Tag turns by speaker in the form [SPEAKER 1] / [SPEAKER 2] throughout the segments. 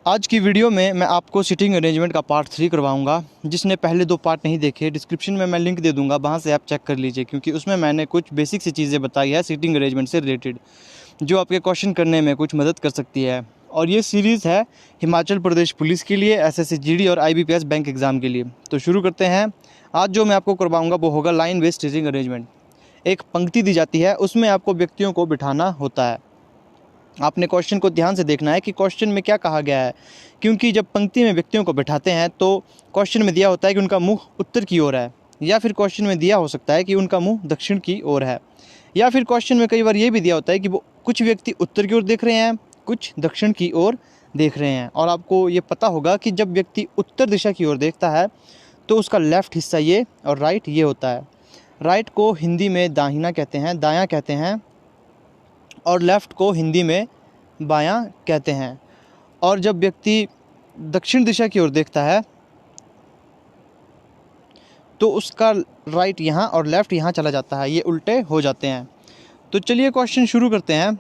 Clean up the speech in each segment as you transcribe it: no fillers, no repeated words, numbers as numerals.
[SPEAKER 1] आज की वीडियो में मैं आपको सीटिंग अरेंजमेंट का पार्ट 3 करवाऊंगा। जिसने पहले 2 पार्ट नहीं देखे, डिस्क्रिप्शन में मैं लिंक दे दूंगा, वहां से आप चेक कर लीजिए, क्योंकि उसमें मैंने कुछ बेसिक सी चीज़ें बताई है सीटिंग अरेंजमेंट से रिलेटेड, जो आपके क्वेश्चन करने में कुछ मदद कर सकती है। और ये सीरीज़ है हिमाचल प्रदेश पुलिस के लिए, SSC GD और IBPS बैंक एग्ज़ाम के लिए। तो शुरू करते हैं। आज जो मैं आपको करवाऊँगा वो होगा लाइन बेस्ड सीटिंग अरेंजमेंट। एक पंक्ति दी जाती है, उसमें आपको व्यक्तियों को बिठाना होता है। आपने क्वेश्चन को ध्यान से देखना है कि क्वेश्चन में क्या कहा गया है, क्योंकि जब पंक्ति में व्यक्तियों को बिठाते हैं तो क्वेश्चन में दिया होता है कि उनका मुंह उत्तर की ओर है, या फिर क्वेश्चन में दिया हो सकता है कि उनका मुंह दक्षिण की ओर है, या फिर क्वेश्चन में कई बार ये भी दिया होता है कि वो कुछ व्यक्ति उत्तर की ओर देख रहे हैं, कुछ दक्षिण की ओर देख रहे हैं। और आपको ये पता होगा कि जब व्यक्ति उत्तर दिशा की ओर देखता है तो उसका लेफ़्ट हिस्सा ये और राइट ये होता है। राइट को हिंदी में दाहिना कहते हैं, दायां कहते हैं, और लेफ़्ट को हिंदी में बायां कहते हैं। और जब व्यक्ति दक्षिण दिशा की ओर देखता है तो उसका राइट यहाँ और लेफ़्ट यहाँ चला जाता है, ये उल्टे हो जाते हैं। तो चलिए क्वेश्चन शुरू करते हैं।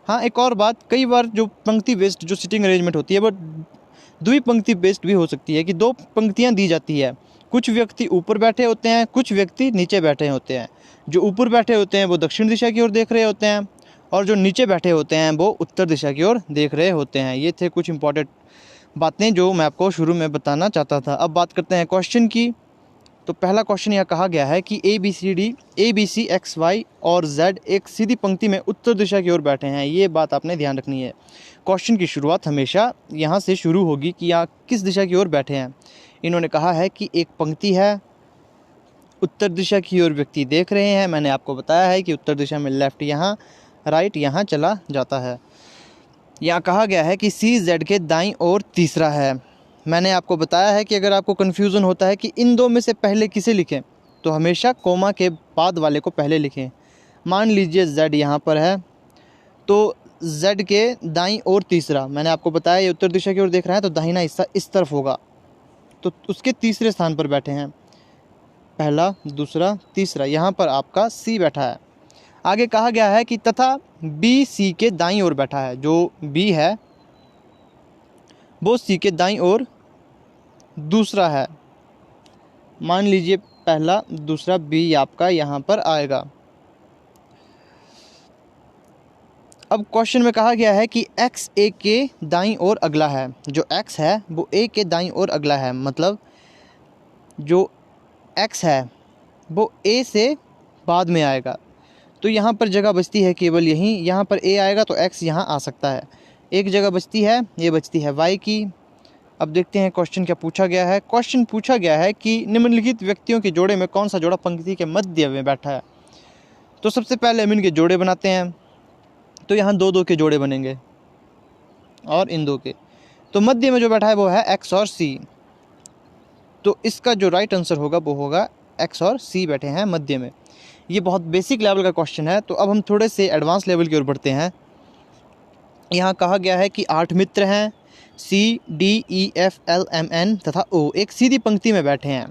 [SPEAKER 1] हाँ, एक और बात, कई बार जो पंक्ति बेस्ड जो सीटिंग अरेंजमेंट होती है वो द्विपंक्ति बेस्ड भी हो सकती है, कि 2 पंक्तियाँ दी जाती है। कुछ व्यक्ति ऊपर बैठे होते हैं, कुछ व्यक्ति नीचे बैठे होते हैं। जो ऊपर बैठे होते हैं वो दक्षिण दिशा की ओर देख रहे होते हैं, और जो नीचे बैठे होते हैं वो उत्तर दिशा की ओर देख रहे होते हैं। ये थे कुछ इंपॉर्टेंट बातें जो मैं आपको शुरू में बताना चाहता था। अब बात करते हैं क्वेश्चन की। तो पहला क्वेश्चन यहाँ कहा गया है कि ABC XY और Z एक सीधी पंक्ति में उत्तर दिशा की ओर बैठे हैं। ये बात आपने ध्यान रखनी है। क्वेश्चन की शुरुआत हमेशा यहाँ से शुरू होगी कि यहाँ किस दिशा की ओर बैठे हैं। इन्होंने कहा है कि एक पंक्ति है, उत्तर दिशा की ओर व्यक्ति देख रहे हैं। मैंने आपको बताया है कि उत्तर दिशा में लेफ़्ट यहाँ, राइट यहाँ चला जाता है। यहाँ कहा गया है कि CZ के दाईं ओर तीसरा है। मैंने आपको बताया है कि अगर आपको कन्फ्यूज़न होता है कि इन 2 में से पहले किसे लिखें, तो हमेशा कोमा के बाद वाले को पहले लिखें। मान लीजिए Z यहाँ पर है, तो Z के दाईं ओर तीसरा, मैंने आपको बताया ये उत्तर दिशा की ओर देख रहा है तो दाहिना हिस्सा इस तरफ होगा, तो उसके तीसरे स्थान पर बैठे हैं। पहला, दूसरा, तीसरा, यहाँ पर आपका C बैठा है। आगे कहा गया है कि तथा B C के दाईं ओर बैठा है। जो B है वो C के दाईं ओर दूसरा है। मान लीजिए पहला, दूसरा, B आपका यहाँ पर आएगा। अब क्वेश्चन में कहा गया है कि X A के दाईं ओर अगला है। जो X है वो A के दाईं ओर अगला है, मतलब जो X है वो A से बाद में आएगा। तो यहाँ पर जगह बचती है केवल यहीं, यहाँ पर A आएगा तो X यहाँ आ सकता है। एक जगह बचती है, ये बचती है Y की। अब देखते हैं क्वेश्चन क्या पूछा गया है। क्वेश्चन पूछा गया है कि निम्नलिखित व्यक्तियों के जोड़े में कौन सा जोड़ा पंक्ति के मध्य में बैठा है। तो सबसे पहले हम इनके जोड़े बनाते हैं। तो यहाँ 2-2 के जोड़े बनेंगे और इन 2 के। तो मध्य में जो बैठा है वो है X और C। तो इसका जो राइट आंसर होगा वो होगा X और C बैठे हैं मध्य में। ये बहुत बेसिक लेवल का क्वेश्चन है। तो अब हम थोड़े से एडवांस लेवल की ओर बढ़ते हैं। यहाँ कहा गया है कि 8 मित्र हैं, C D E F L M N तथा O एक सीधी पंक्ति में बैठे हैं,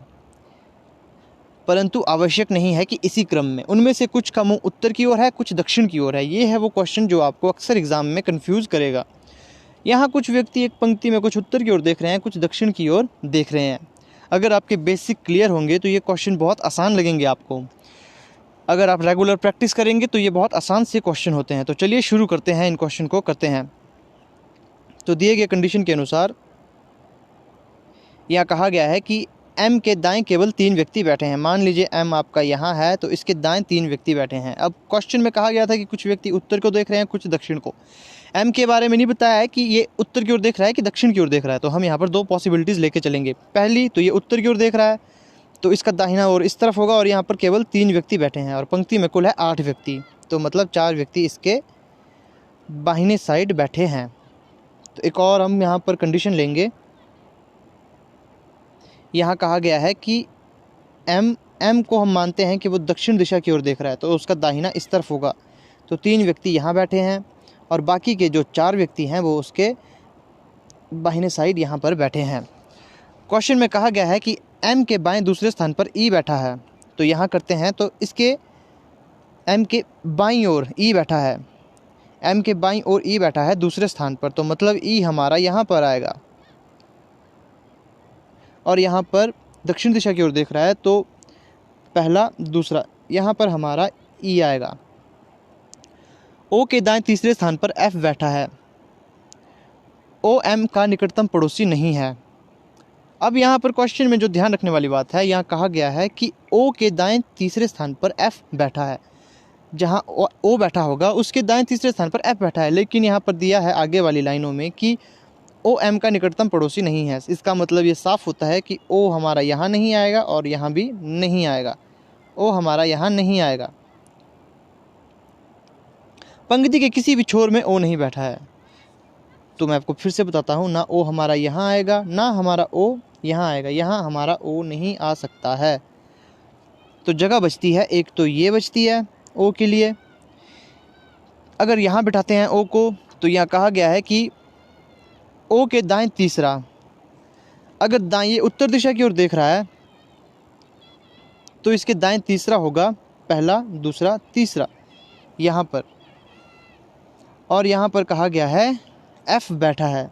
[SPEAKER 1] परंतु आवश्यक नहीं है कि इसी क्रम में। उनमें से कुछ का मुंह उत्तर की ओर है, कुछ दक्षिण की ओर है। ये है वो क्वेश्चन जो आपको अक्सर एग्जाम में कंफ्यूज करेगा। यहाँ कुछ व्यक्ति एक पंक्ति में कुछ उत्तर की ओर देख रहे हैं, कुछ दक्षिण की ओर देख रहे हैं। अगर आपके बेसिक क्लियर होंगे तो ये क्वेश्चन बहुत आसान लगेंगे आपको। अगर आप रेगुलर प्रैक्टिस करेंगे तो ये बहुत आसान से क्वेश्चन होते हैं। तो चलिए शुरू करते हैं, इन क्वेश्चन को करते हैं। तो दिए गए कंडीशन के अनुसार यहाँ कहा गया है कि M के दाएं केवल 3 व्यक्ति बैठे हैं। मान लीजिए M आपका यहाँ है तो इसके दाएं 3 व्यक्ति बैठे हैं। अब क्वेश्चन में कहा गया था कि कुछ व्यक्ति उत्तर को देख रहे हैं, कुछ दक्षिण को। M के बारे में नहीं बताया है कि ये उत्तर की ओर देख रहा है कि दक्षिण की ओर देख रहा है। तो हम यहाँ पर 2 पॉसिबिलिटीज़ लेके चलेंगे। पहली, तो ये उत्तर की ओर देख रहा है तो इसका दाहिना ओर इस तरफ होगा, और यहाँ पर केवल 3 व्यक्ति बैठे हैं, और पंक्ति में कुल है 8 व्यक्ति, तो मतलब 4 व्यक्ति इसके बाहिने साइड बैठे हैं। तो एक और हम यहाँ पर कंडीशन लेंगे। यहाँ कहा गया है कि M को हम मानते हैं कि वो दक्षिण दिशा की ओर देख रहा है, तो उसका दाहिना इस तरफ होगा। तो 3 व्यक्ति यहाँ बैठे हैं, और बाकी के जो 4 व्यक्ति हैं वो उसके बाहिने साइड यहाँ पर बैठे हैं। क्वेश्चन में कहा गया है कि M के बाएं दूसरे स्थान पर E बैठा है। तो यहाँ करते हैं, तो इसके M के बाईं ओर E बैठा है। एम के बाईं ओर ई बैठा है दूसरे स्थान पर, तो मतलब ई हमारा यहाँ पर आएगा और यहाँ पर दक्षिण दिशा की ओर देख रहा है, तो पहला दूसरा यहाँ पर हमारा ई आएगा। ओ के दाएं तीसरे स्थान पर एफ बैठा है। ओ एम का निकटतम पड़ोसी नहीं है। अब यहाँ पर क्वेश्चन में जो ध्यान रखने वाली बात है, यहाँ कहा गया है कि ओ के दाएं तीसरे स्थान पर एफ बैठा है। जहाँ ओ बैठा होगा उसके दाएं तीसरे स्थान पर एफ बैठा है, लेकिन यहाँ पर दिया है आगे वाली लाइनों में कि ओ एम का निकटतम पड़ोसी नहीं है। इसका मतलब ये साफ होता है कि ओ हमारा यहाँ नहीं आएगा और यहाँ भी नहीं आएगा। ओ हमारा यहाँ नहीं आएगा। पंक्ति के किसी भी छोर में ओ नहीं बैठा है। तो मैं आपको फिर से बताता हूँ, ना ओ हमारा यहाँ आएगा ना हमारा ओ यहाँ आएगा। यहाँ हमारा ओ नहीं आ सकता है। तो जगह बचती है एक, तो ये बचती है ओ के लिए। अगर यहाँ बिठाते हैं ओ को, तो यहाँ कहा गया है कि ओ के दाएं तीसरा, अगर दाएं ये उत्तर दिशा की ओर देख रहा है तो इसके दाएं तीसरा होगा, पहला दूसरा तीसरा यहाँ पर। और यहाँ पर कहा गया है एफ बैठा है,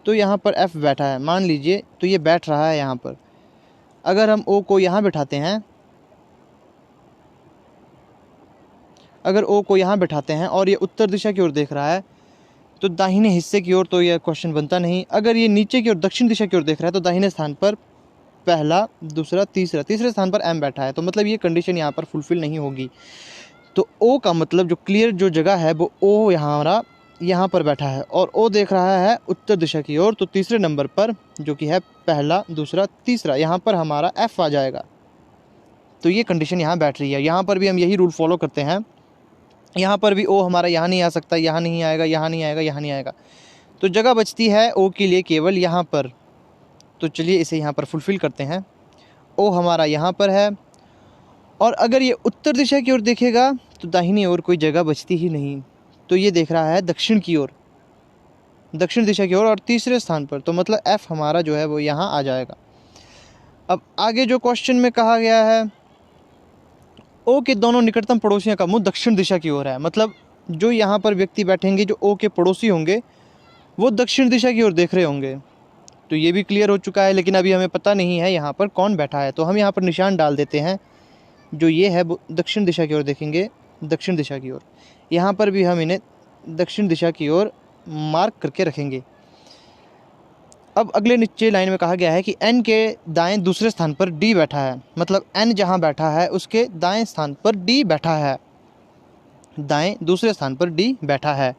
[SPEAKER 1] तो यहाँ पर एफ बैठा है मान लीजिए, तो ये बैठ रहा है यहाँ पर। अगर हम ओ को यहाँ बिठाते हैं, अगर ओ को यहाँ बिठाते हैं और ये उत्तर दिशा की ओर देख रहा है, तो दाहिने हिस्से की ओर तो यह क्वेश्चन बनता नहीं। अगर ये नीचे की ओर दक्षिण दिशा की ओर देख रहा है, तो दाहिने स्थान पर पहला दूसरा तीसरा, तीसरे स्थान पर एम बैठा है, तो मतलब ये कंडीशन यहाँ पर फुलफिल नहीं होगी। तो ओ का मतलब जो क्लियर जो जगह है वो ओ हमारा यहाँ पर बैठा है और ओ देख रहा है उत्तर दिशा की ओर, तो तीसरे नंबर पर जो कि है पहला दूसरा तीसरा, यहाँ पर हमारा एफ आ जाएगा। तो ये कंडीशन यहाँ बैठ रही है। यहाँ पर भी हम यही रूल फॉलो करते हैं। यहाँ पर भी ओ हमारा यहाँ नहीं आ सकता, यहाँ नहीं आएगा, यहाँ नहीं आएगा, यहाँ नहीं आएगा। तो जगह बचती है ओ के लिए केवल यहाँ पर। तो चलिए इसे यहाँ पर फुलफ़िल करते हैं। ओ हमारा यहाँ पर है और अगर ये उत्तर दिशा की ओर देखेगा तो दाहिनी ओर कोई जगह बचती ही नहीं। तो ये देख रहा है दक्षिण की ओर, दक्षिण दिशा की ओर और तीसरे स्थान पर, तो मतलब एफ हमारा जो है वो यहाँ आ जाएगा। अब आगे जो क्वेश्चन में कहा गया है, ओ के दोनों निकटतम पड़ोसियों का मुंह दक्षिण दिशा की ओर है। मतलब जो यहाँ पर व्यक्ति बैठेंगे, जो ओ के पड़ोसी होंगे, वो दक्षिण दिशा की ओर देख रहे होंगे। तो ये भी क्लियर हो चुका है, लेकिन अभी हमें पता नहीं है यहाँ पर कौन बैठा है। तो हम यहाँ पर निशान डाल देते हैं। जो ये है वो दक्षिण दिशा की ओर देखेंगे, दक्षिण दिशा की ओर। यहाँ पर भी हम इन्हें दक्षिण दिशा की ओर मार्क करके रखेंगे। अब अगले नीचे लाइन में कहा गया है कि एन के दाएं दूसरे स्थान पर डी बैठा है। मतलब एन जहाँ बैठा है उसके दाएं स्थान पर डी बैठा है, दाएं दूसरे स्थान पर डी बैठा है।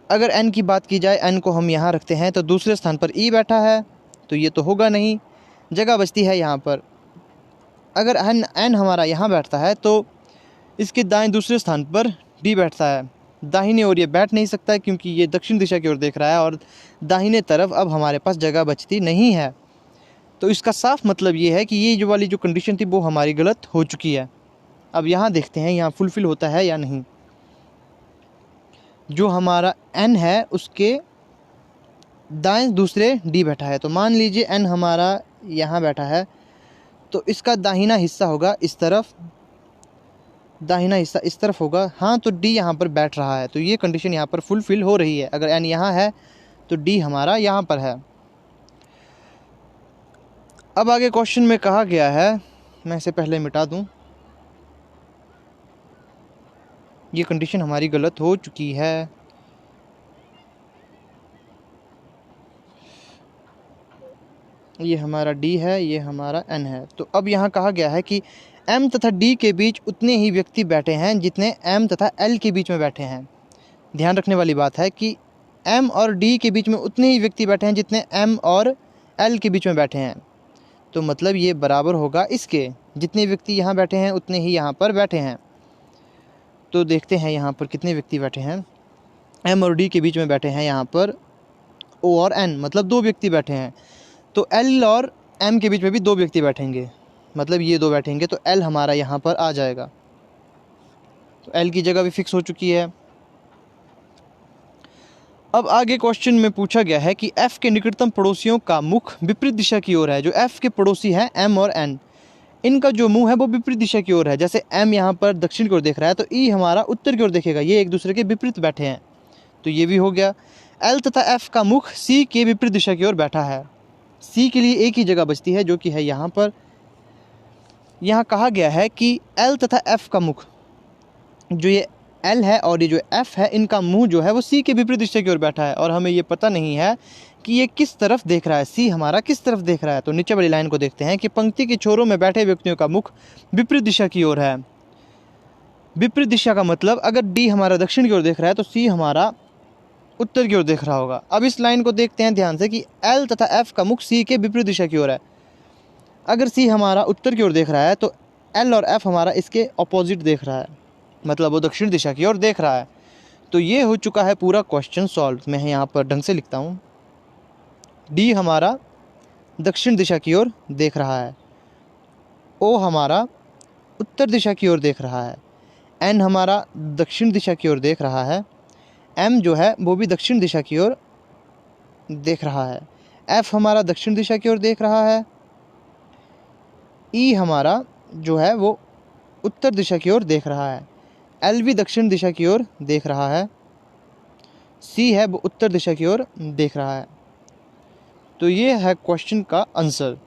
[SPEAKER 1] अगर एन की बात की जाए, एन को हम यहाँ रखते हैं तो दूसरे स्थान पर ई बैठा है, तो ये तो होगा नहीं, जगह बचती है यहाँ पर। अगर एन हमारा यहाँ बैठता है तो इसके दाएं दूसरे स्थान पर डी बैठता है। दाहिने ओर ये बैठ नहीं सकता है क्योंकि ये दक्षिण दिशा की ओर देख रहा है और दाहिने तरफ अब हमारे पास जगह बचती नहीं है। तो इसका साफ मतलब ये है कि ये जो वाली जो कंडीशन थी वो हमारी गलत हो चुकी है। अब यहाँ देखते हैं यहाँ फुलफ़िल होता है या नहीं। जो हमारा एन है उसके दाएं दूसरे डी बैठा है, तो मान लीजिए एन हमारा यहाँ बैठा है, तो इसका दाहिना हिस्सा होगा इस तरफ, दाहिना हिस्सा इस तरफ होगा। हाँ, तो डी यहाँ पर बैठ रहा है, तो ये कंडीशन यहाँ पर फुलफ़िल हो रही है। अगर एन यहाँ है तो डी हमारा यहाँ पर है। अब आगे क्वेश्चन में कहा गया है, मैं इसे पहले मिटा दूँ, ये कंडीशन हमारी गलत हो चुकी है। ये हमारा डी है, ये हमारा एन है। तो अब यहाँ कहा गया है कि एम तथा डी के बीच उतने ही व्यक्ति बैठे हैं जितने एम तथा एल के बीच में बैठे हैं। ध्यान रखने वाली बात है कि एम और डी के बीच में उतने ही व्यक्ति बैठे हैं जितने एम और एल के बीच में बैठे हैं। तो मतलब ये बराबर होगा इसके, जितने व्यक्ति यहाँ बैठे हैं उतने ही यहाँ पर बैठे हैं। तो देखते हैं यहाँ पर कितने व्यक्ति बैठे हैं। एम और डी के बीच में बैठे हैं यहाँ पर ओ और एन, मतलब 2 व्यक्ति बैठे हैं। तो एल और एम के बीच में भी 2 व्यक्ति बैठेंगे, मतलब ये 2 बैठेंगे, तो एल हमारा यहाँ पर आ जाएगा। तो एल की जगह भी फिक्स हो चुकी है। अब आगे क्वेश्चन में पूछा गया है कि एफ के निकटतम पड़ोसियों का मुख विपरीत दिशा की ओर है। जो एफ के पड़ोसी हैं एम और एन, इनका जो मुंह है वो विपरीत दिशा की ओर है। जैसे एम यहाँ पर दक्षिण की ओर देख रहा है तो ई हमारा उत्तर की ओर देखेगा, ये एक दूसरे के विपरीत बैठे हैं, तो ये भी हो गया। एल तथा एफ का मुख सी के विपरीत दिशा की ओर बैठा है। सी के लिए एक ही जगह बचती है जो कि है यहाँ पर। यहाँ कहा गया है कि एल तथा एफ का मुख, जो ये एल है और ये जो एफ है, इनका मुंह जो है वो सी के विपरीत दिशा की ओर बैठा है और हमें ये पता नहीं है कि ये किस तरफ देख रहा है, सी हमारा किस तरफ देख रहा है। तो नीचे वाली लाइन को देखते हैं कि पंक्ति के छोरों में बैठे व्यक्तियों का मुख विपरीत दिशा की ओर है। विपरीत दिशा का मतलब अगर डी हमारा दक्षिण की ओर देख रहा है तो सी हमारा उत्तर की ओर देख रहा होगा। अब इस लाइन को देखते हैं ध्यान से कि एल तथा एफ का मुख सी के विपरीत दिशा की ओर है। अगर सी हमारा उत्तर की ओर देख रहा है तो एल और एफ हमारा इसके ऑपोजिट देख रहा है, मतलब वो दक्षिण दिशा की ओर देख रहा है। तो ये हो चुका है पूरा क्वेश्चन सॉल्व। मैं यहाँ पर ढंग से लिखता हूँ। डी हमारा दक्षिण दिशा की ओर देख रहा है, ओ हमारा उत्तर दिशा की ओर देख रहा है, एन हमारा दक्षिण दिशा की ओर देख रहा है, एम जो है वो भी दक्षिण दिशा की ओर देख रहा है, एफ हमारा दक्षिण दिशा की ओर देख रहा है, ई हमारा जो है वो उत्तर दिशा की ओर देख रहा है, एल भी दक्षिण दिशा की ओर देख रहा है, सी है वो उत्तर दिशा की ओर देख रहा है। तो ये है क्वेश्चन का आंसर।